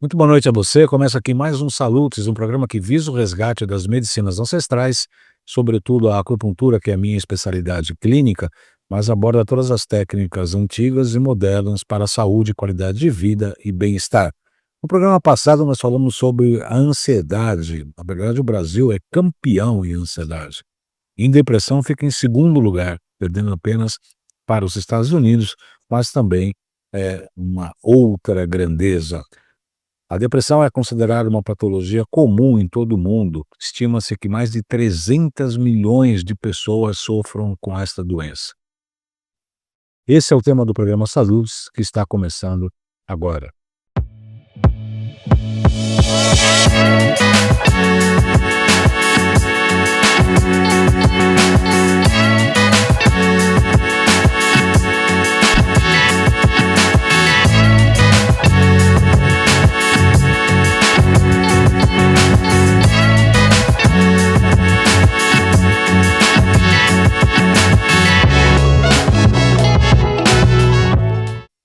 Muito boa noite a você. Começa aqui mais um Salutes, um programa que visa o resgate das medicinas ancestrais, sobretudo a acupuntura, que é a minha especialidade clínica, mas aborda todas as técnicas antigas e modernas para a saúde, qualidade de vida e bem-estar. No programa passado, nós falamos sobre a ansiedade. Na verdade, o Brasil é campeão em ansiedade. Em depressão, fica em segundo lugar, perdendo apenas para os Estados Unidos, mas também é uma outra grandeza. A depressão é considerada uma patologia comum em todo o mundo. Estima-se que mais de 300 milhões de pessoas sofram com esta doença. Esse é o tema do programa Saúdes, que está começando agora.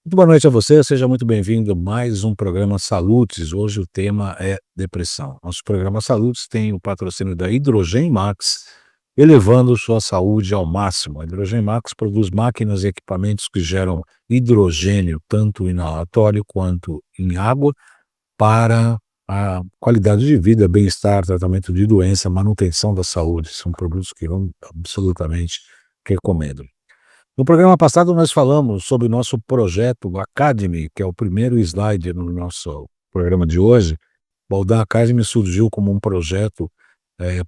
Muito boa noite a você, seja muito bem-vindo a mais um programa Saludes. Hoje o tema é depressão. Nosso programa Saludes tem o patrocínio da Hidrogen Max, elevando sua saúde ao máximo. A Hidrogen Max produz máquinas e equipamentos que geram hidrogênio, tanto inalatório quanto em água, para a qualidade de vida, bem-estar, tratamento de doença, manutenção da saúde. São produtos que eu absolutamente recomendo. No programa passado, nós falamos sobre o nosso projeto Academy, que é o primeiro slide no nosso programa de hoje. O Baldan Academy surgiu como um projeto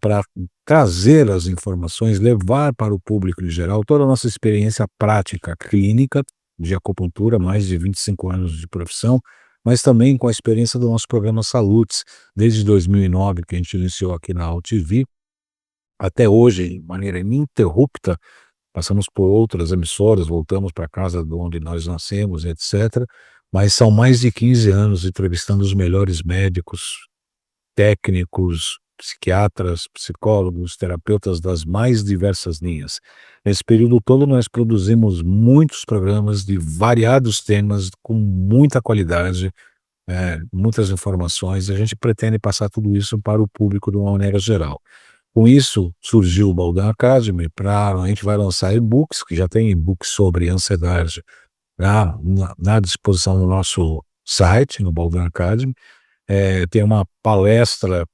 para trazer as informações, levar para o público em geral toda a nossa experiência prática clínica de acupuntura, mais de 25 anos de profissão, mas também com a experiência do nosso programa Saludes, desde 2009, que a gente iniciou aqui na AltV, até hoje, de maneira ininterrupta. Passamos por outras emissoras, voltamos para casa de onde nós nascemos, etc. Mas são mais de 15 anos entrevistando os melhores médicos, técnicos, psiquiatras, psicólogos, terapeutas das mais diversas linhas. Nesse período todo, nós produzimos muitos programas de variados temas, com muita qualidade, muitas informações. A gente pretende passar tudo isso para o público de uma maneira geral. Com isso, surgiu o Baldan Academy. A gente vai lançar e-books, que já tem e-books sobre ansiedade na disposição no nosso site, no Baldan Academy. Tem uma palestra,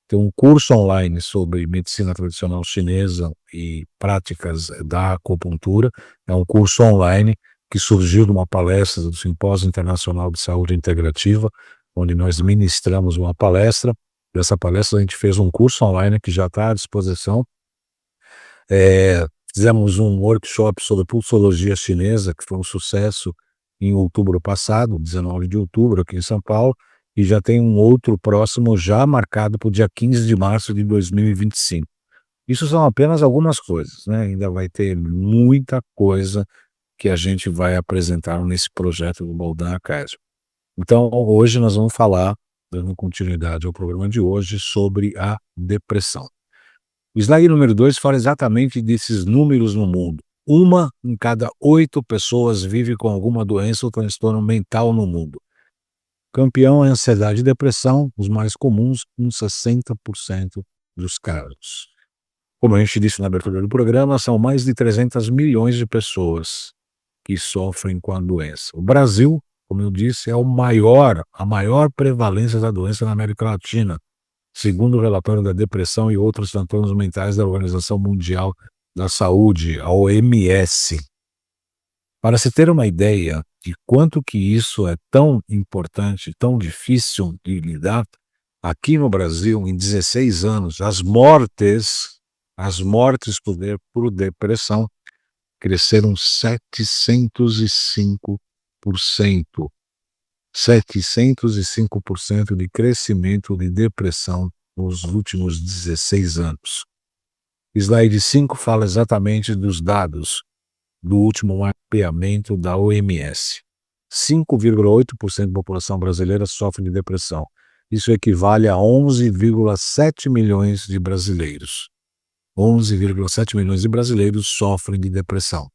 tem um curso online sobre medicina tradicional chinesa e práticas da acupuntura. É um curso online que surgiu de uma palestra do Simpósio Internacional de Saúde Integrativa, onde nós ministramos uma palestra. Dessa palestra a gente fez um curso online que já está à disposição. Fizemos um workshop sobre pulsologia chinesa, que foi um sucesso em outubro passado, 19 de outubro, aqui em São Paulo, e já tem um outro próximo já marcado para o dia 15 de março de 2025. Isso são apenas algumas coisas, né? Ainda vai ter muita coisa que a gente vai apresentar nesse projeto do Baldan Academy. Então, hoje nós vamos falar, dando continuidade ao programa de hoje, sobre a depressão. O slide número 2 fala exatamente desses números no mundo. 1 em cada 8 pessoas vive com alguma doença ou transtorno mental no mundo. Campeão é ansiedade e depressão, os mais comuns, uns 60% dos casos. Como a gente disse na abertura do programa, são mais de 300 milhões de pessoas que sofrem com a doença. O Brasil, como eu disse, é a maior prevalência da doença na América Latina, segundo o relatório da depressão e outros transtornos mentais da Organização Mundial da Saúde, a OMS. Para se ter uma ideia de quanto que isso é tão importante, tão difícil de lidar, aqui no Brasil, em 16 anos, as mortes por depressão cresceram 705%. 705% de crescimento de depressão nos últimos 16 anos. Slide 5 fala exatamente dos dados do último mapeamento da OMS. 5,8% da população brasileira sofre de depressão. Isso equivale a 11,7 milhões de brasileiros. 11,7 milhões de brasileiros sofrem de depressão.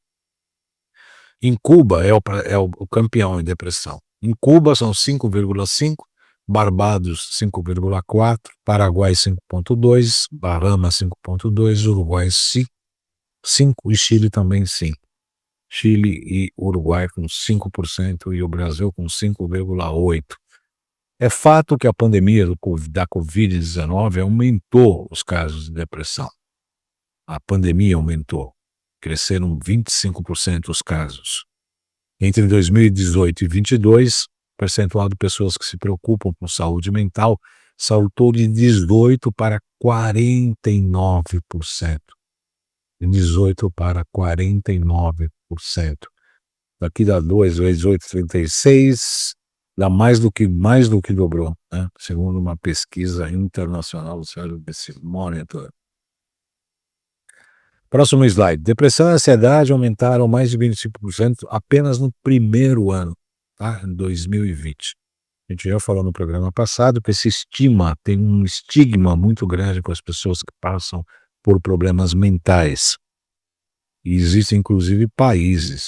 Em Cuba é o campeão em depressão. Em Cuba são 5,5, Barbados 5,4, Paraguai 5,2, Bahamas 5,2, Uruguai 5 e Chile também 5. Chile e Uruguai com 5% e o Brasil com 5,8%. É fato que a pandemia da Covid-19 aumentou os casos de depressão. A pandemia aumentou, cresceram 25% os casos. Entre 2018 e 2022, o percentual de pessoas que se preocupam com saúde mental saltou de 18% para 49%. De 18% para 49%. Daqui dá 2 vezes 8, 36, dá mais do que dobrou, né? Segundo uma pesquisa internacional do Service Monitor. Próximo slide. Depressão e ansiedade aumentaram mais de 25% apenas no primeiro ano, tá? Em 2020. A gente já falou no programa passado que tem um estigma muito grande com as pessoas que passam por problemas mentais. E existem, inclusive,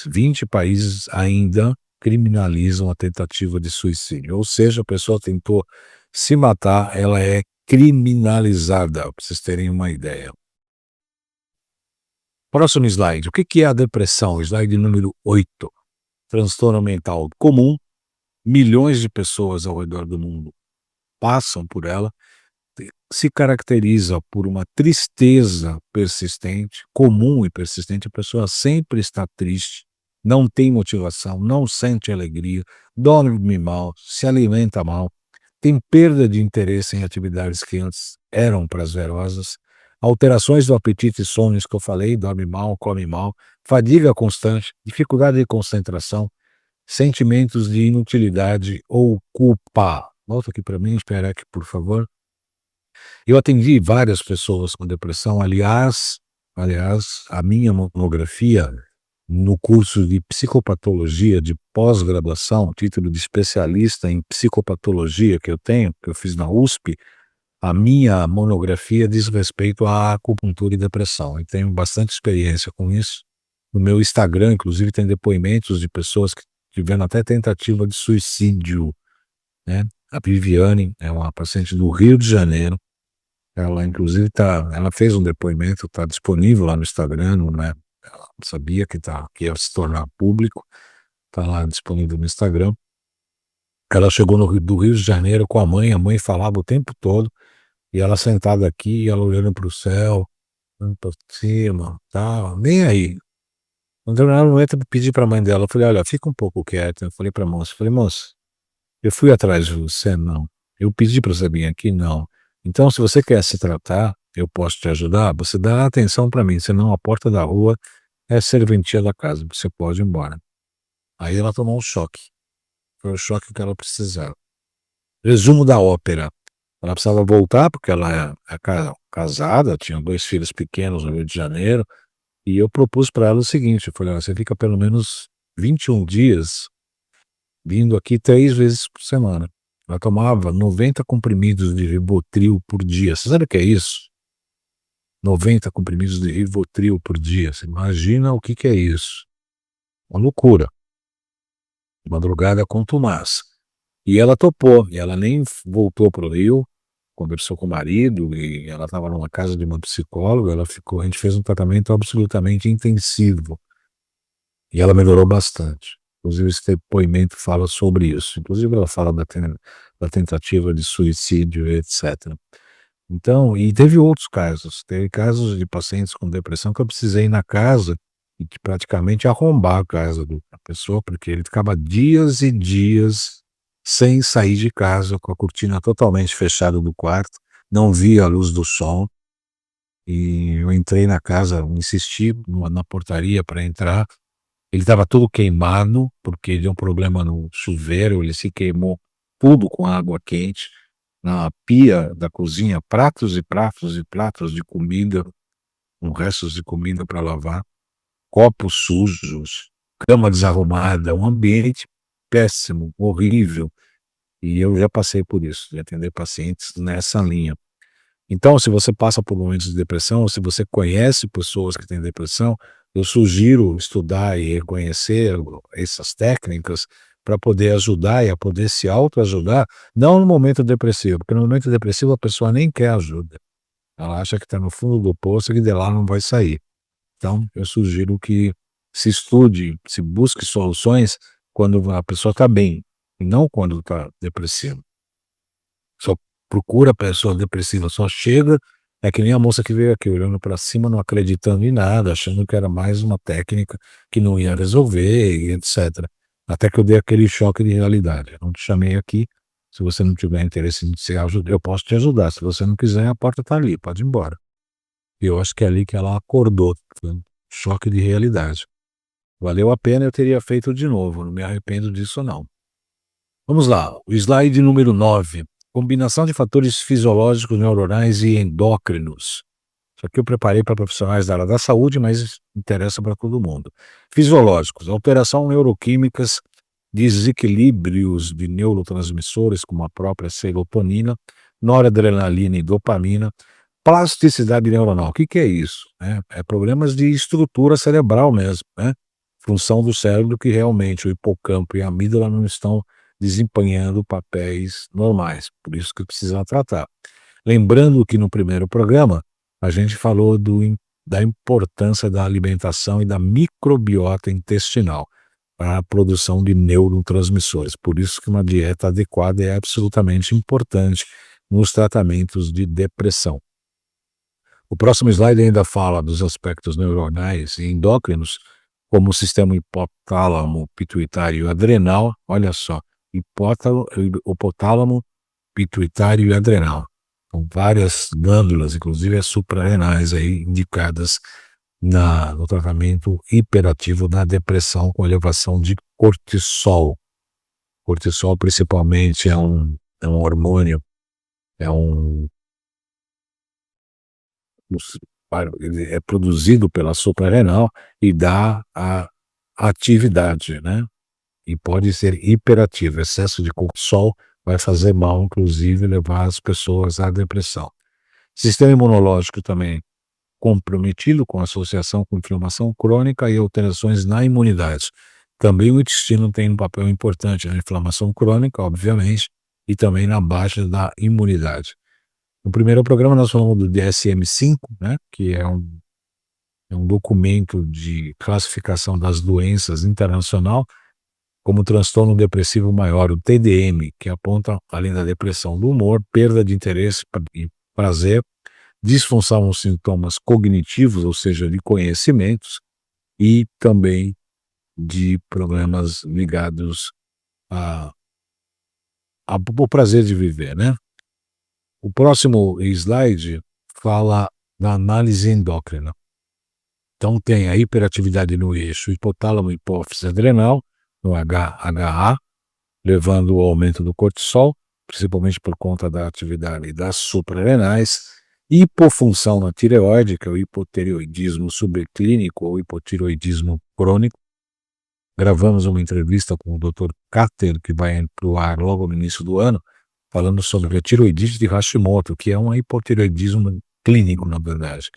20 países ainda criminalizam a tentativa de suicídio. Ou seja, a pessoa tentou se matar, ela é criminalizada, para vocês terem uma ideia. Próximo slide. O que é a depressão? Slide número 8. Transtorno mental comum. Milhões de pessoas ao redor do mundo passam por ela. Se caracteriza por uma tristeza persistente, comum e persistente. A pessoa sempre está triste, não tem motivação, não sente alegria, dorme mal, se alimenta mal, tem perda de interesse em atividades que antes eram prazerosas, alterações do apetite e sonhos que eu falei, dorme mal, come mal, fadiga constante, dificuldade de concentração, sentimentos de inutilidade ou culpa. Volta aqui para mim, espera aqui, por favor. Eu atendi várias pessoas com depressão. Aliás, a minha monografia no curso de psicopatologia de pós-graduação, título de especialista em psicopatologia que eu fiz na USP, a minha monografia diz respeito à acupuntura e depressão. Eu tenho bastante experiência com isso. No meu Instagram, inclusive, tem depoimentos de pessoas que tiveram até tentativa de suicídio, né? A Viviane é uma paciente do Rio de Janeiro. Ela, inclusive, ela fez um depoimento, está disponível lá no Instagram, né? Ela sabia que ia se tornar público, está lá disponível no Instagram. Ela chegou do Rio de Janeiro com a mãe falava o tempo todo, e ela sentada aqui, ela olhando para o céu, olhando para cima, tal, nem aí. No determinado momento eu pedi para a mãe dela, eu falei, olha, fica um pouco quieta. Eu falei para a moça, eu fui atrás de você? Não. Eu pedi para você vir aqui? Não. Então, se você quer se tratar, eu posso te ajudar, você dá atenção para mim, senão a porta da rua é serventia da casa, você pode ir embora. Aí ela tomou um choque. Foi o choque que ela precisava. Resumo da ópera. Ela precisava voltar, porque ela é casada, tinha 2 filhos pequenos no Rio de Janeiro, e eu propus para ela o seguinte, eu falei, você fica pelo menos 21 dias vindo aqui 3 vezes por semana. Ela tomava 90 comprimidos de Rivotril por dia. Você sabe o que é isso? 90 comprimidos de Rivotril por dia. Você imagina o que é isso? Uma loucura. Madrugada contumaz. E ela topou. E ela nem voltou para o Rio. Conversou com o marido e ela estava numa casa de uma psicóloga. A gente fez um tratamento absolutamente intensivo. E ela melhorou bastante. Inclusive, esse depoimento fala sobre isso. Inclusive, ela fala da tentativa de suicídio, etc. Então, e teve outros casos. Teve casos de pacientes com depressão que eu precisei ir na casa e de praticamente arrombar a casa da pessoa, porque ele ficava dias e dias sem sair de casa, com a cortina totalmente fechada do quarto, não via a luz do sol. E eu entrei na casa, insisti na portaria para entrar. Ele estava todo queimado, porque deu um problema no chuveiro, ele se queimou tudo com água quente, na pia da cozinha, pratos e pratos e pratos de comida, com restos de comida para lavar, copos sujos, cama desarrumada, um ambiente péssimo, horrível. E eu já passei por isso, de atender pacientes nessa linha. Então, se você passa por momentos de depressão, se você conhece pessoas que têm depressão, eu sugiro estudar e reconhecer essas técnicas para poder ajudar e a poder se autoajudar, não no momento depressivo, porque no momento depressivo a pessoa nem quer ajuda. Ela acha que está no fundo do poço e que de lá não vai sair. Então, eu sugiro que se estude, se busque soluções quando a pessoa está bem, e não quando está depressiva. Só procura a pessoa depressiva, só chega, é que nem a moça que veio aqui olhando para cima, não acreditando em nada, achando que era mais uma técnica que não ia resolver e etc. Até que eu dei aquele choque de realidade. Eu não te chamei aqui, se você não tiver interesse em ser ajudado, eu posso te ajudar. Se você não quiser, a porta está ali, pode ir embora. E eu acho que é ali que ela acordou, foi um choque de realidade. Valeu a pena, eu teria feito de novo, não me arrependo disso não. Vamos lá, o slide número 9. Combinação de fatores fisiológicos, neuronais e endócrinos. Isso aqui eu preparei para profissionais da área da saúde, mas interessa para todo mundo. Fisiológicos, alteração neuroquímicas, desequilíbrios de neurotransmissores, como a própria serotonina, noradrenalina e dopamina, plasticidade neuronal. O que que é isso? É problemas de estrutura cerebral mesmo, né? Função do cérebro que realmente o hipocampo e a amígdala não estão desempenhando papéis normais, por isso que precisa tratar. Lembrando que no primeiro programa a gente falou da importância da alimentação e da microbiota intestinal para a produção de neurotransmissores, por isso que uma dieta adequada é absolutamente importante nos tratamentos de depressão. O próximo slide ainda fala dos aspectos neuronais e endócrinos, como o sistema hipotálamo, pituitário e adrenal. Olha só, hipotálamo, pituitário e adrenal. São várias glândulas, inclusive as suprarrenais aí indicadas no tratamento hiperativo da depressão com elevação de cortisol. Cortisol principalmente é um hormônio, é ele é produzido pela suprarrenal e dá a atividade, né? E pode ser hiperativo. Excesso de cortisol vai fazer mal, inclusive levar as pessoas à depressão. Sistema imunológico também comprometido com associação com inflamação crônica e alterações na imunidade. Também o intestino tem um papel importante na inflamação crônica, obviamente, e também na baixa da imunidade. No primeiro programa nós falamos do DSM-5, né, que é um documento de classificação das doenças internacional, como transtorno depressivo maior, o TDM, que aponta, além da depressão do humor, perda de interesse e prazer, disfunção nos sintomas cognitivos, ou seja, de conhecimentos, e também de problemas ligados ao prazer de viver, né? O próximo slide fala da análise endócrina. Então tem a hiperatividade no eixo hipotálamo, hipófise adrenal, no HA, levando ao aumento do cortisol, principalmente por conta da atividade das suprarrenais, hipofunção na tireoide, que é o hipotireoidismo subclínico ou hipotireoidismo crônico. Gravamos uma entrevista com o Dr. Kater, que vai para o ar logo no início do ano, falando sobre a tireoidite de Hashimoto, que é um hipotireoidismo clínico, na verdade,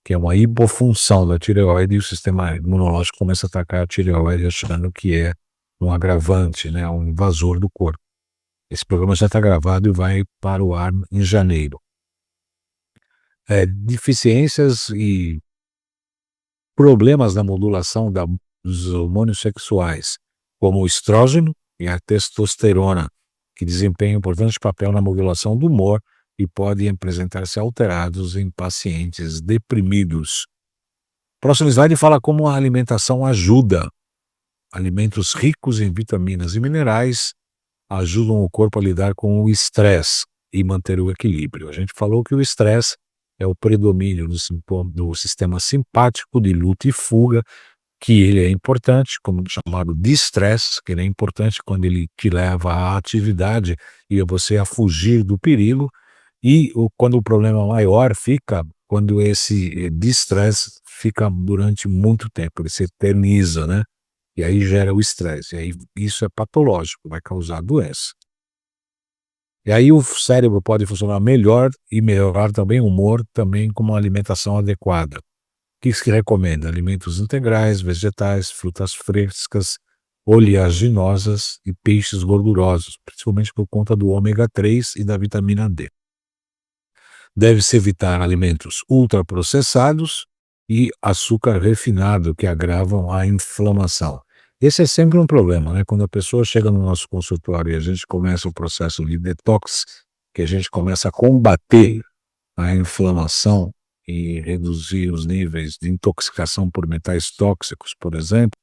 que é uma hipofunção da tireoide e o sistema imunológico começa a atacar a tireoide achando que é um agravante, né, um invasor do corpo. Esse programa já está gravado e vai para o ar em janeiro. Deficiências e problemas na modulação dos hormônios sexuais, como o estrógeno e a testosterona, que desempenham um importante papel na modulação do humor e podem apresentar-se alterados em pacientes deprimidos. O próximo slide fala como a alimentação ajuda. Alimentos ricos em vitaminas e minerais ajudam o corpo a lidar com o estresse e manter o equilíbrio. A gente falou que o estresse é o predomínio do sistema simpático de luta e fuga, que ele é importante, como chamado de estresse, que ele é importante quando ele te leva à atividade e a você a fugir do perigo, e quando o problema maior fica, quando esse distress fica durante muito tempo, ele se eterniza, né? E aí gera o estresse, e aí isso é patológico, vai causar doença. E aí o cérebro pode funcionar melhor e melhorar também o humor, também com uma alimentação adequada. O que se recomenda? Alimentos integrais, vegetais, frutas frescas, oleaginosas e peixes gordurosos, principalmente por conta do ômega 3 e da vitamina D. Deve-se evitar alimentos ultraprocessados e açúcar refinado, que agravam a inflamação. Esse é sempre um problema, né? Quando a pessoa chega no nosso consultório e a gente começa o processo de detox, que a gente começa a combater a inflamação e reduzir os níveis de intoxicação por metais tóxicos, por exemplo,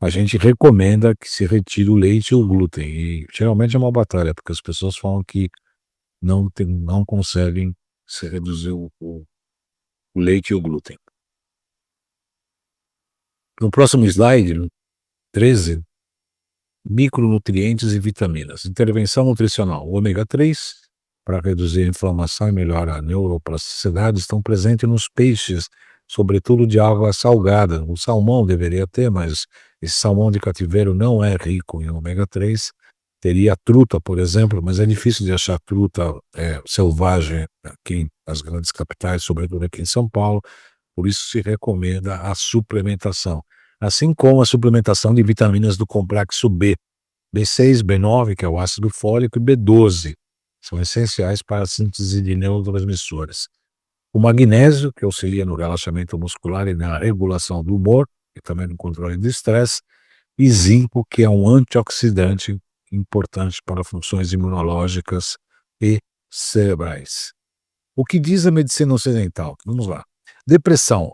a gente recomenda que se retire o leite e o glúten. E geralmente é uma batalha, porque as pessoas falam que não conseguem se reduzir o leite e o glúten. No próximo slide, no 13, micronutrientes e vitaminas. Intervenção nutricional. O ômega 3, para reduzir a inflamação e melhorar a neuroplasticidade, estão presentes nos peixes, sobretudo de água salgada. O salmão deveria ter, mas esse salmão de cativeiro não é rico em ômega 3. Teria truta, por exemplo, mas é difícil de achar truta selvagem aqui nas grandes capitais, sobretudo aqui em São Paulo. Por isso se recomenda a suplementação, assim como a suplementação de vitaminas do complexo B, B6, B9, que é o ácido fólico, e B12, são essenciais para a síntese de neurotransmissores. O magnésio, que auxilia no relaxamento muscular e na regulação do humor, e também no controle do estresse, e zinco, que é um antioxidante importante para funções imunológicas e cerebrais. O que diz a medicina ocidental? Vamos lá. Depressão,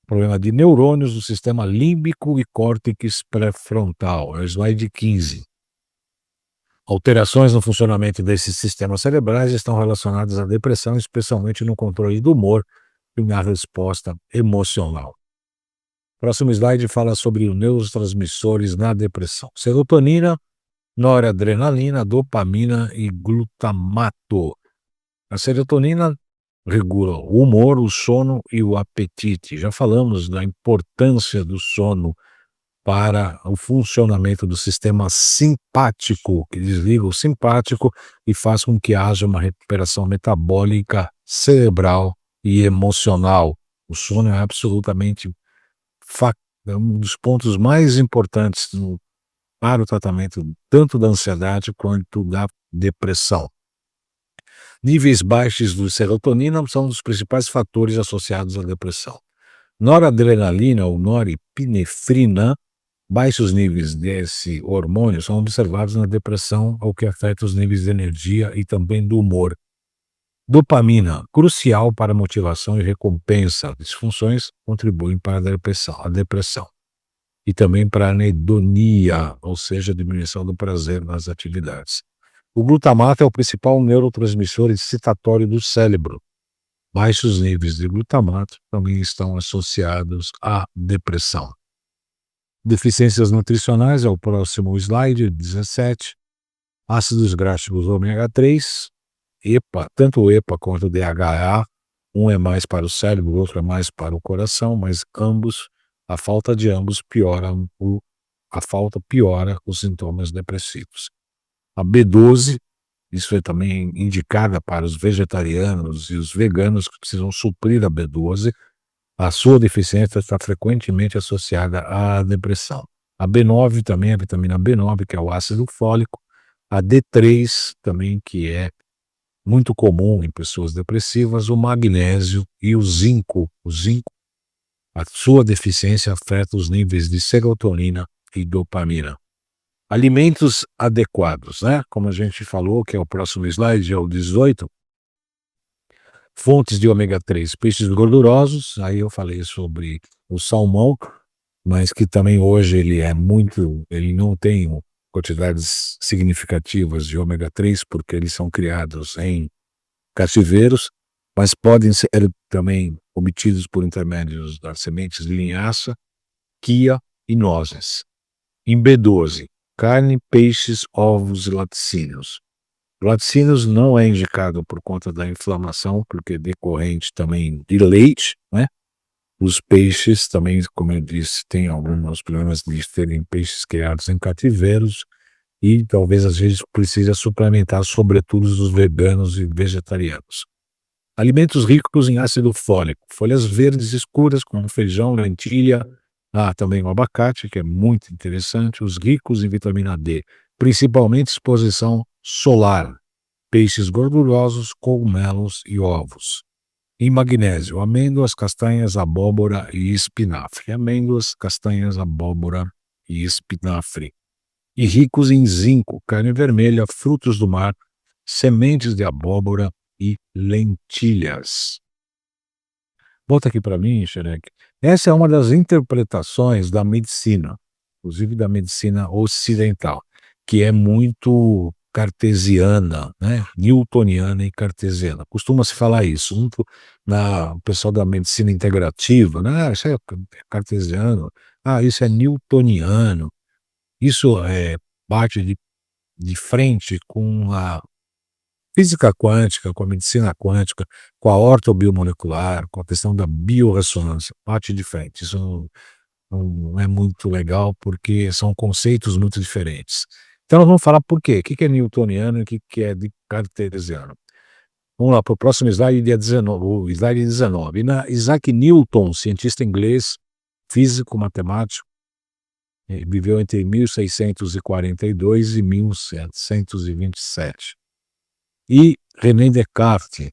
problema de neurônios do sistema límbico e córtex pré-frontal, é o slide 15. Alterações no funcionamento desses sistemas cerebrais estão relacionadas à depressão, especialmente no controle do humor e na resposta emocional. Próximo slide fala sobre os neurotransmissores na depressão. Serotonina, noradrenalina, dopamina e glutamato. A serotonina regula o humor, o sono e o apetite. Já falamos da importância do sono para o funcionamento do sistema simpático, que desliga o simpático e faz com que haja uma recuperação metabólica, cerebral e emocional. O sono é absolutamente um dos pontos mais importantes para o tratamento tanto da ansiedade quanto da depressão. Níveis baixos de serotonina são um dos principais fatores associados à depressão. Noradrenalina ou norepinefrina, baixos níveis desse hormônio são observados na depressão, o que afeta os níveis de energia e também do humor. Dopamina, crucial para a motivação e recompensa. Disfunções contribuem para a depressão. E também para a anedonia, ou seja, a diminuição do prazer nas atividades. O glutamato é o principal neurotransmissor excitatório do cérebro. Baixos níveis de glutamato também estão associados à depressão. Deficiências nutricionais é o próximo slide, 17. Ácidos graxos ômega 3, EPA, tanto o EPA quanto o DHA, um é mais para o cérebro, o outro é mais para o coração, mas a falta de ambos piora os sintomas depressivos. A B12, isso é também indicada para os vegetarianos e os veganos que precisam suprir a B12. A sua deficiência está frequentemente associada à depressão. A B9 também, a vitamina B9, que é o ácido fólico. A D3 também, que é muito comum em pessoas depressivas. O magnésio e o zinco. A sua deficiência afeta os níveis de serotonina e dopamina. Alimentos adequados, né? Como a gente falou, que é o próximo slide, é o 18. Fontes de ômega 3, peixes gordurosos, aí eu falei sobre o salmão, mas que também hoje ele não tem quantidades significativas de ômega 3, porque eles são criados em cativeiros, mas podem ser também obtidos por intermédios das sementes de linhaça, quia e nozes. Em B12, carne, peixes, ovos e laticínios. Laticínios não é indicado por conta da inflamação, porque é decorrente também de leite, né? Os peixes também, como eu disse, tem alguns problemas de serem peixes criados em cativeiros e talvez às vezes precisa suplementar, sobretudo os veganos e vegetarianos. Alimentos ricos em ácido fólico, folhas verdes escuras como feijão, lentilha, Há também o abacate, que é muito interessante, os ricos em vitamina D, principalmente exposição solar, peixes gordurosos, cogumelos e ovos. Em magnésio, amêndoas, castanhas, abóbora e espinafre. Amêndoas, castanhas, abóbora e espinafre. E ricos em zinco, carne vermelha, frutos do mar, sementes de abóbora e lentilhas. Volta aqui para mim, Xerec. Essa é uma das interpretações da medicina, inclusive da medicina ocidental, que é muito cartesiana, né? Newtoniana e cartesiana. Costuma-se falar isso. O pessoal da medicina integrativa, né? Isso é cartesiano, isso é newtoniano. Isso bate de frente com a física quântica, com a medicina quântica, com a ortobiomolecular, com a questão da biorressonância, bate de frente. Isso não é muito legal, porque são conceitos muito diferentes. Então nós vamos falar por quê. O que é newtoniano e o que é de cartesiano. Vamos lá para o próximo slide, dia 19, o slide 19. Isaac Newton, cientista inglês, físico, matemático, viveu entre 1642 e 1727. E René Descartes,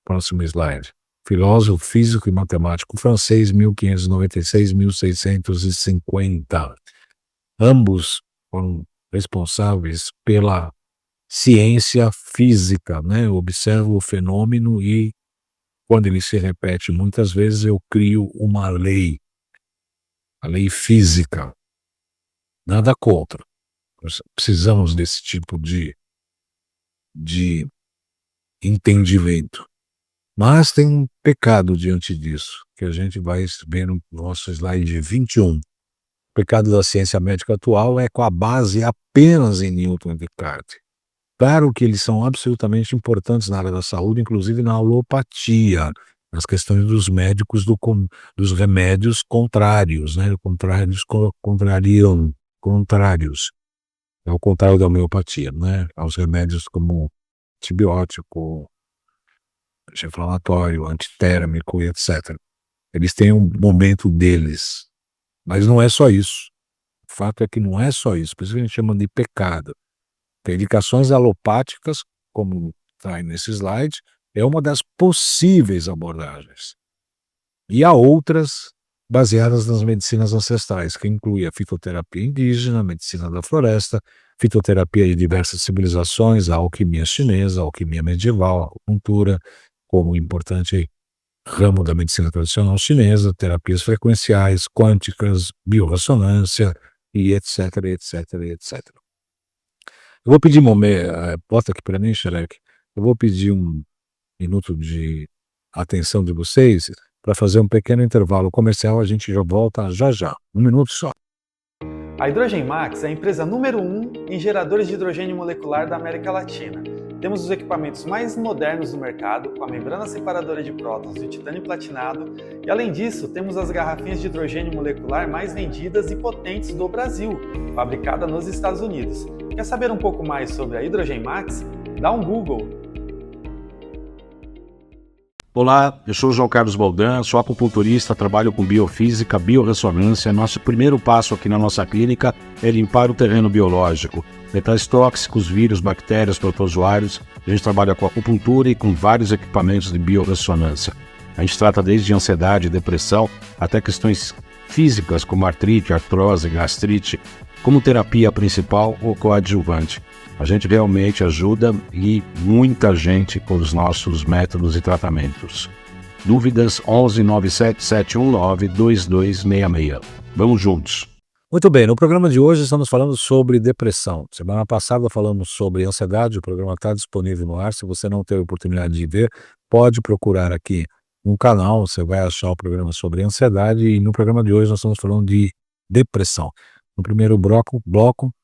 próximo slide, filósofo, físico e matemático francês, 1596-1650. Ambos foram responsáveis pela ciência física, né? Eu observo o fenômeno e, quando ele se repete muitas vezes, eu crio uma lei, a lei física. Nada contra. Nós precisamos desse tipo de entendimento. Mas tem um pecado diante disso, que a gente vai ver no nosso slide 21. O pecado da ciência médica atual é com a base apenas em Newton e Descartes. Claro que eles são absolutamente importantes na área da saúde, inclusive na alopatia, nas questões dos médicos, dos remédios contrários, né? Contrários. É o contrário da homeopatia, né? Aos remédios como antibiótico, anti-inflamatório, antitérmico e etc. Eles têm um momento deles, mas não é só isso. O fato é que não é só isso, por isso que a gente chama de pecado. Tem indicações alopáticas, como está aí nesse slide, é uma das possíveis abordagens. E há outras baseadas nas medicinas ancestrais, que inclui a fitoterapia indígena, a medicina da floresta, fitoterapia de diversas civilizações, a alquimia chinesa, a alquimia medieval, a acupuntura, como importante ramo da medicina tradicional chinesa, terapias frequenciais, quânticas, biorressonância, e etc, etc, etc. Eu vou pedir, bota aqui para mim, Xerec, eu vou pedir um minuto de atenção de vocês para fazer um pequeno intervalo comercial, a gente já volta já já, um minuto só. A Hydrogen Max é a empresa número 1 em geradores de hidrogênio molecular da América Latina. Temos os equipamentos mais modernos do mercado, com a membrana separadora de prótons e o titânio platinado, e além disso, temos as garrafinhas de hidrogênio molecular mais vendidas e potentes do Brasil, fabricada nos Estados Unidos. Quer saber um pouco mais sobre a Hydrogen Max? Dá um Google. Olá, eu sou o João Carlos Baldan, sou acupunturista, trabalho com biofísica, biorressonância. Nosso primeiro passo aqui na nossa clínica é limpar o terreno biológico. Metais tóxicos, vírus, bactérias, protozoários. A gente trabalha com acupuntura e com vários equipamentos de biorressonância. A gente trata desde ansiedade, depressão, até questões físicas como artrite, artrose, gastrite, como terapia principal ou coadjuvante. A gente realmente ajuda e muita gente com os nossos métodos e tratamentos. Dúvidas 11 97 719 2266. Vamos juntos. Muito bem, no programa de hoje estamos falando sobre depressão. Semana passada falamos sobre ansiedade, o programa está disponível no ar. Se você não teve oportunidade de ver, pode procurar aqui no canal, você vai achar o programa sobre ansiedade, e no programa de hoje nós estamos falando de depressão. No primeiro bloco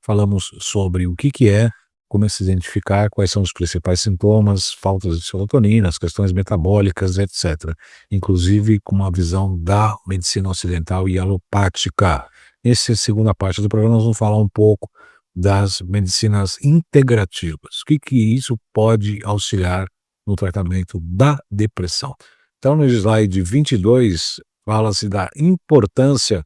falamos sobre o que é, como se identificar, quais são os principais sintomas, faltas de serotonina, as questões metabólicas, etc. Inclusive com uma visão da medicina ocidental e alopática. Nessa segunda parte do programa nós vamos falar um pouco das medicinas integrativas. O que isso pode auxiliar no tratamento da depressão. Então no slide 22 fala-se da importância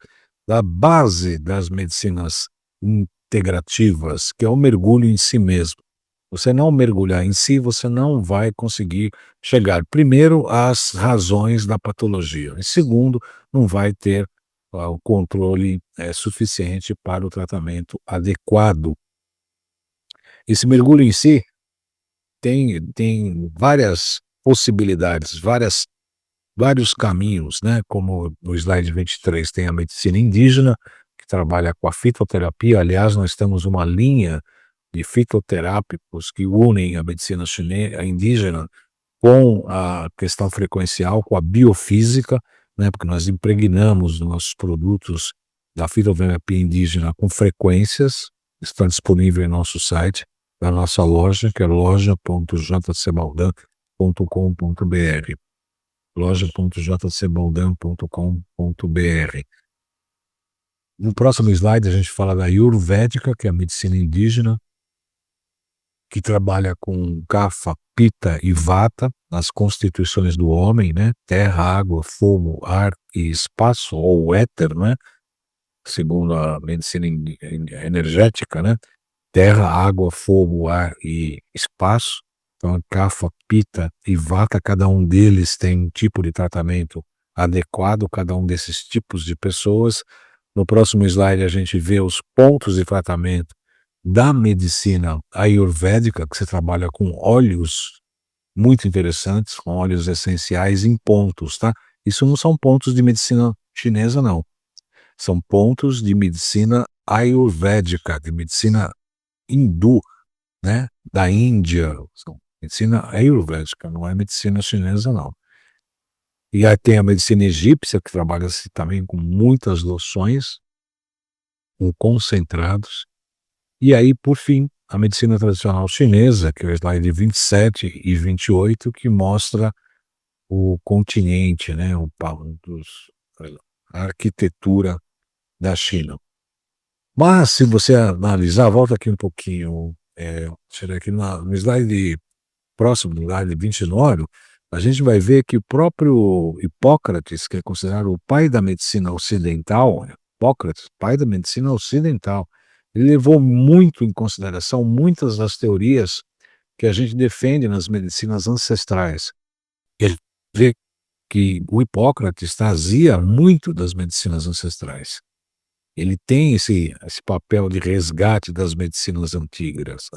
da base das medicinas integrativas, que é o mergulho em si mesmo. Você não mergulhar em si, você não vai conseguir chegar, primeiro, às razões da patologia, e segundo, não vai ter o controle suficiente para o tratamento adequado. Esse mergulho em si tem várias possibilidades, vários caminhos, né? Como no slide 23 tem a medicina indígena, que trabalha com a fitoterapia. Aliás, nós temos uma linha de fitoterápicos que unem a medicina indígena com a questão frequencial, com a biofísica, né? Porque nós impregnamos nossos produtos da fitoterapia indígena com frequências. Está disponível em nosso site, na nossa loja, que é loja.jcbaldan.com.br, loja.jcbaldan.com.br. No próximo slide a gente fala da Ayurvédica, que é a medicina indígena, que trabalha com Kapha, Pitta e Vata, as constituições do homem, né? Terra, água, fogo, ar e espaço, ou éter, né? Segundo a medicina energética, né? Terra, água, fogo, ar e espaço. Então, Kapha, Pitta e Vata, cada um deles tem um tipo de tratamento adequado, cada um desses tipos de pessoas. No próximo slide a gente vê os pontos de tratamento da medicina ayurvédica, que você trabalha com óleos muito interessantes, com óleos essenciais em pontos, tá? Isso não são pontos de medicina chinesa, não. São pontos de medicina ayurvédica, de medicina hindu, né? Da Índia. Medicina ayurvédica, não é medicina chinesa, não. E aí tem a medicina egípcia, que trabalha-se também com muitas loções, com concentrados. E aí, por fim, a medicina tradicional chinesa, que é o slide 27 e 28, que mostra o continente, né? A arquitetura da China. Mas, se você analisar, volta aqui um pouquinho, tira aqui no slide próximo, no slide 29, a gente vai ver que o próprio Hipócrates, que é considerado o pai da medicina ocidental, Hipócrates, pai da medicina ocidental, ele levou muito em consideração muitas das teorias que a gente defende nas medicinas ancestrais. Ele vê que o Hipócrates trazia muito das medicinas ancestrais. Ele tem esse papel de resgate das medicinas antigas.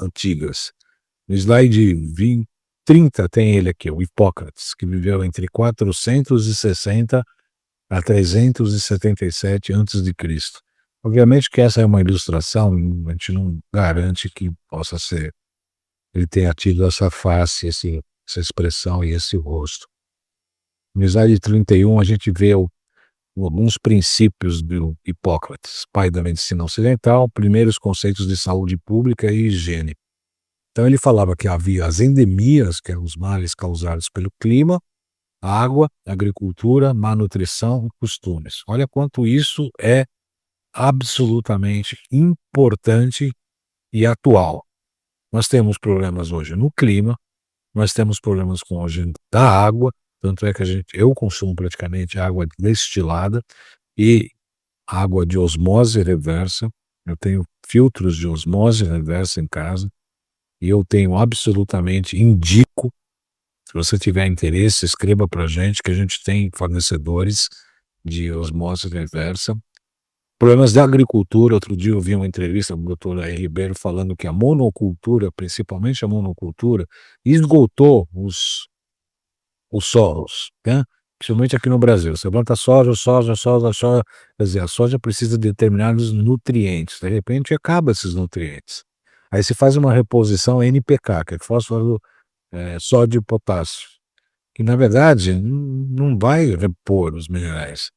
No slide 30 tem ele aqui, o Hipócrates, que viveu entre 460 a 377 a.C. Obviamente que essa é uma ilustração, a gente não garante que possa ser, ele tenha tido essa face, essa expressão e esse rosto. No slide 31 a gente vê alguns princípios do Hipócrates, pai da medicina ocidental, primeiros conceitos de saúde pública e higiene. Então ele falava que havia as endemias, que eram os males causados pelo clima, água, agricultura, má nutrição e costumes. Olha quanto isso é absolutamente importante e atual. Nós temos problemas hoje no clima, nós temos problemas com hoje da água, tanto é que eu consumo praticamente água destilada e água de osmose reversa. Eu tenho filtros de osmose reversa em casa e eu tenho absolutamente, indico, se você tiver interesse, escreva para a gente, que a gente tem fornecedores de osmose reversa. Problemas da agricultura. Outro dia eu vi uma entrevista do Dr. R. Ribeiro falando que a monocultura, principalmente a monocultura, esgotou os solos, né? Principalmente aqui no Brasil. Você planta soja, quer dizer, a soja precisa de determinados nutrientes. De repente acaba esses nutrientes. Aí se faz uma reposição NPK, que é fósforo, sódio e potássio, que na verdade não vai repor os minerais.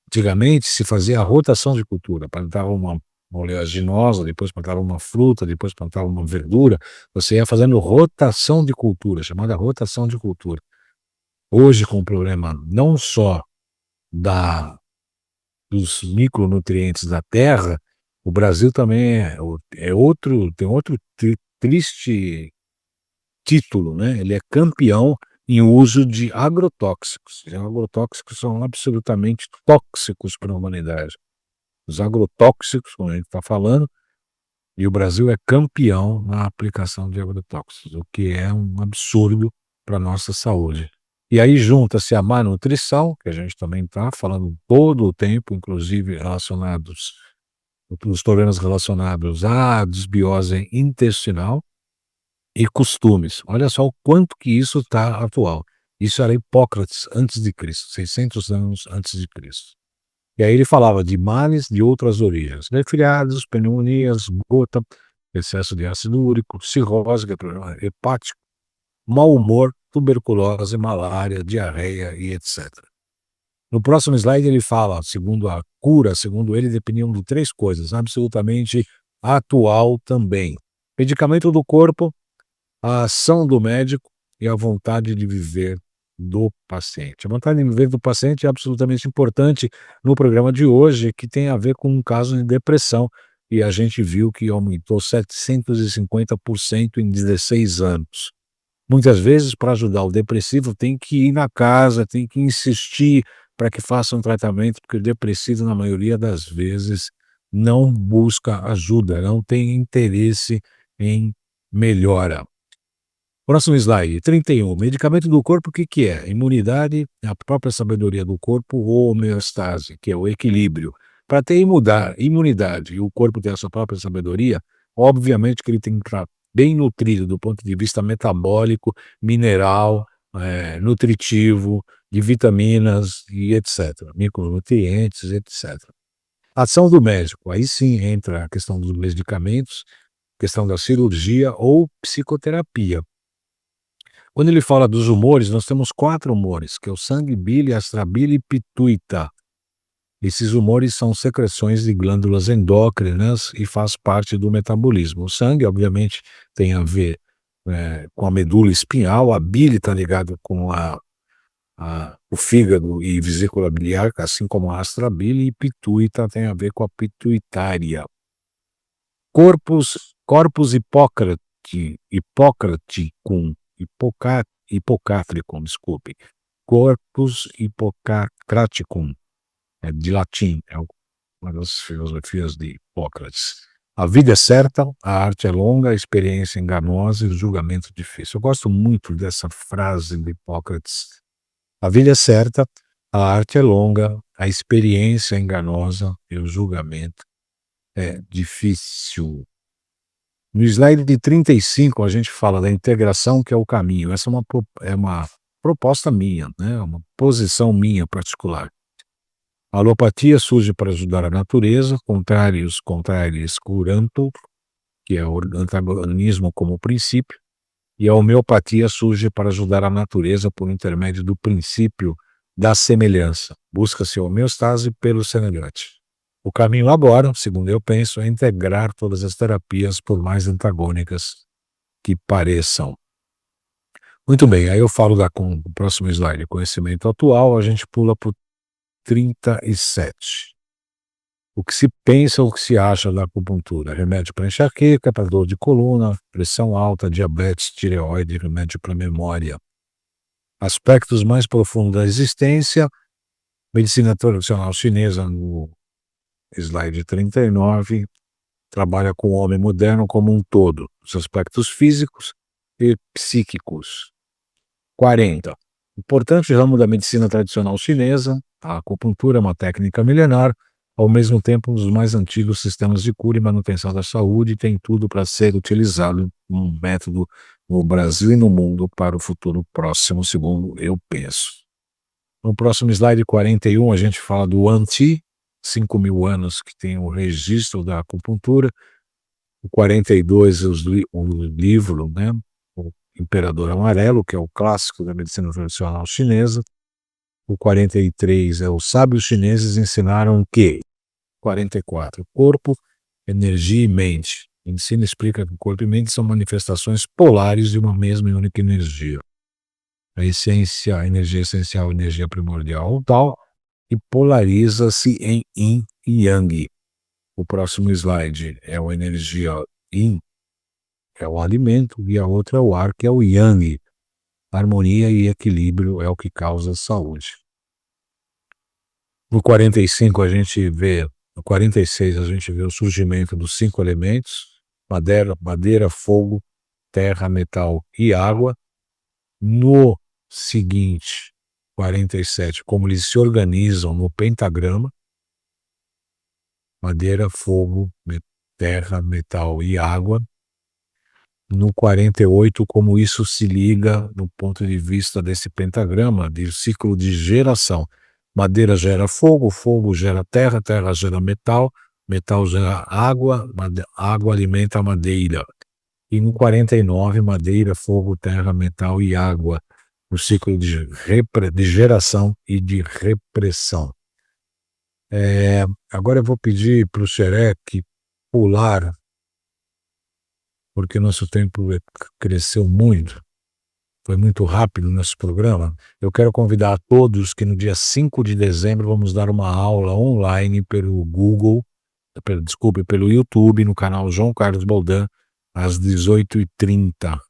Antigamente se fazia a rotação de cultura, plantava uma oleaginosa, depois plantava uma fruta, depois plantava uma verdura, você ia fazendo rotação de cultura, chamada rotação de cultura. Hoje, com o problema não só dos micronutrientes da terra, o Brasil também tem outro triste título, né? Ele é campeão em uso de agrotóxicos. Os agrotóxicos são absolutamente tóxicos para a humanidade. os agrotóxicos, como a gente está falando, e o Brasil é campeão na aplicação de agrotóxicos, o que é um absurdo para a nossa saúde. E aí junta-se a má nutrição, que a gente também está falando todo o tempo, inclusive os problemas relacionados à desbiose intestinal e costumes. Olha só o quanto que isso está atual. Isso era Hipócrates antes de Cristo, 600 anos antes de Cristo. E aí ele falava de males de outras origens, resfriados, pneumonias, gota, excesso de ácido úrico, cirrose, que é problema hepático, mau humor, tuberculose, malária, diarreia e etc. No próximo slide ele fala, segundo a cura, segundo ele, dependiam de 3 coisas, absolutamente atual também. Medicamento do corpo, a ação do médico e a vontade de viver do paciente. A vontade de viver do paciente é absolutamente importante no programa de hoje, que tem a ver com um caso de depressão, e a gente viu que aumentou 750% em 16 anos. Muitas vezes, para ajudar o depressivo, tem que ir na casa, tem que insistir para que faça um tratamento, porque o depressivo, na maioria das vezes, não busca ajuda, não tem interesse em melhora. Próximo slide, 31. Medicamento do corpo, o que que é? Imunidade, a própria sabedoria do corpo, ou homeostase, que é o equilíbrio. Para ter imunidade e o corpo ter a sua própria sabedoria, obviamente que ele tem que estar bem nutrido do ponto de vista metabólico, mineral, nutritivo, de vitaminas e etc. Micronutrientes, etc. Ação do médico, aí sim entra a questão dos medicamentos, questão da cirurgia ou psicoterapia. Quando ele fala dos humores, nós temos 4 humores, que é o sangue, bile, astrabile e pituita. Esses humores são secreções de glândulas endócrinas e faz parte do metabolismo. O sangue, obviamente, tem a ver com a medula espinhal, a bile está ligado com o fígado e vesícula biliar, assim como a astrabile, e pituita tem a ver com a pituitária. Corpus Hippocraticum, desculpe. Corpus Hippocraticum, de latim, é uma das filosofias de Hipócrates. A vida é certa, a arte é longa, a experiência é enganosa e o julgamento difícil. Eu gosto muito dessa frase de Hipócrates. A vida é certa, a arte é longa, a experiência é enganosa e o julgamento é difícil. No slide de 35, a gente fala da integração, que é o caminho. Essa é uma proposta minha, né? Uma posição minha particular. A alopatia surge para ajudar a natureza, contrarios curantur, que é o antagonismo como princípio, e a homeopatia surge para ajudar a natureza por intermédio do princípio da semelhança. Busca-se a homeostase pelo semelhante. O caminho agora, segundo eu penso, é integrar todas as terapias, por mais antagônicas que pareçam. Muito bem, aí eu falo com o próximo slide, conhecimento atual, a gente pula para o 37. O que se pensa, o que se acha da acupuntura? Remédio para enxaqueca, para dor de coluna, pressão alta, diabetes, tireoide, remédio para memória. Aspectos mais profundos da existência, medicina tradicional chinesa, no slide 39, trabalha com o homem moderno como um todo, os aspectos físicos e psíquicos. 40. Importante ramo da medicina tradicional chinesa, a acupuntura é uma técnica milenar, ao mesmo tempo um dos mais antigos sistemas de cura e manutenção da saúde, tem tudo para ser utilizado como um método no Brasil e no mundo para o futuro próximo, segundo eu penso. No próximo slide 41, a gente fala do Anti, 5.000 anos que tem o registro da acupuntura. O 42 é o livro, né? O Imperador Amarelo, que é o clássico da medicina tradicional chinesa. O 43 é os sábios chineses ensinaram o quê? 44, corpo, energia e mente. Ensina e explica que o corpo e mente são manifestações polares de uma mesma e única energia. A essência, a energia essencial, a energia primordial ou tal, e polariza-se em yin e yang. O próximo slide é a energia yin, é o alimento, e a outra é o ar, que é o yang. Harmonia e equilíbrio é o que causa saúde. No 45 a gente vê No 46 a gente vê o surgimento dos 5 elementos: madeira, fogo, terra, metal e água. No seguinte, 47, como eles se organizam no pentagrama: madeira, fogo, terra, metal e água. No 48, como isso se liga no ponto de vista desse pentagrama, de ciclo de geração. Madeira gera fogo, fogo gera terra, terra gera metal, metal gera água, água alimenta a madeira. E no 49, madeira, fogo, terra, metal e água, no ciclo de geração e de repressão. Agora eu vou pedir para o Xerec pular, porque nosso tempo cresceu muito, foi muito rápido nesse programa. Eu quero convidar a todos que no dia 5 de dezembro vamos dar uma aula online pelo pelo YouTube, no canal João Carlos Boldan, às 18h30.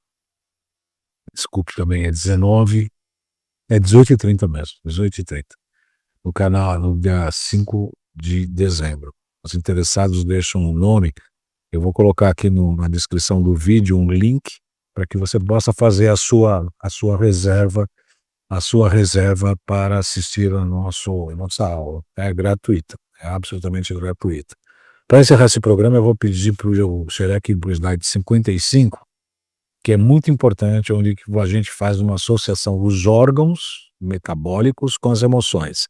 Desculpe também, é 18h30 mesmo, 18h30. No canal, no dia 5 de dezembro. Os interessados deixam um nome. Eu vou colocar aqui na descrição do vídeo um link para que você possa fazer a sua reserva para assistir a nossa aula. É gratuita, é absolutamente gratuita. Para encerrar esse programa, eu vou pedir para o Xerec ir para o slide 55, que é muito importante, onde a gente faz uma associação dos órgãos metabólicos com as emoções.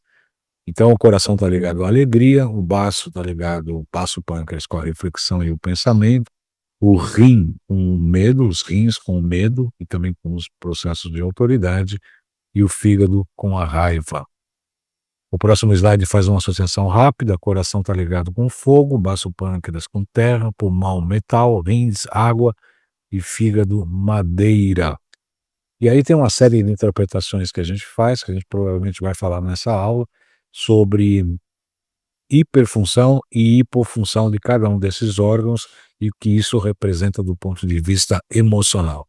Então, o coração está ligado à alegria, o baço está ligado ao baço pâncreas com a reflexão e o pensamento, o rim com medo, os rins com medo e também com os processos de autoridade, e o fígado com a raiva. O próximo slide faz uma associação rápida: coração está ligado com fogo, baço pâncreas com terra, pulmão metal, rins água e fígado madeira. E aí tem uma série de interpretações que a gente faz, que a gente provavelmente vai falar nessa aula, sobre hiperfunção e hipofunção de cada um desses órgãos e o que isso representa do ponto de vista emocional.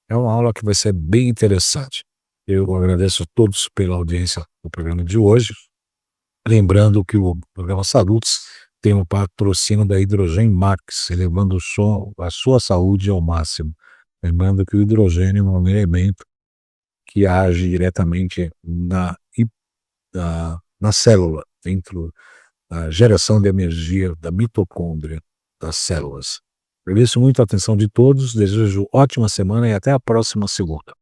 É uma aula que vai ser bem interessante. Eu agradeço a todos pela audiência do programa de hoje. Lembrando que o programa Salutos tem um patrocínio da Hidrogen Max, elevando a sua saúde ao máximo. Lembrando que o hidrogênio é um elemento que age diretamente na célula, dentro da geração de energia da mitocôndria das células. Agradeço muito a atenção de todos, desejo ótima semana e até a próxima segunda.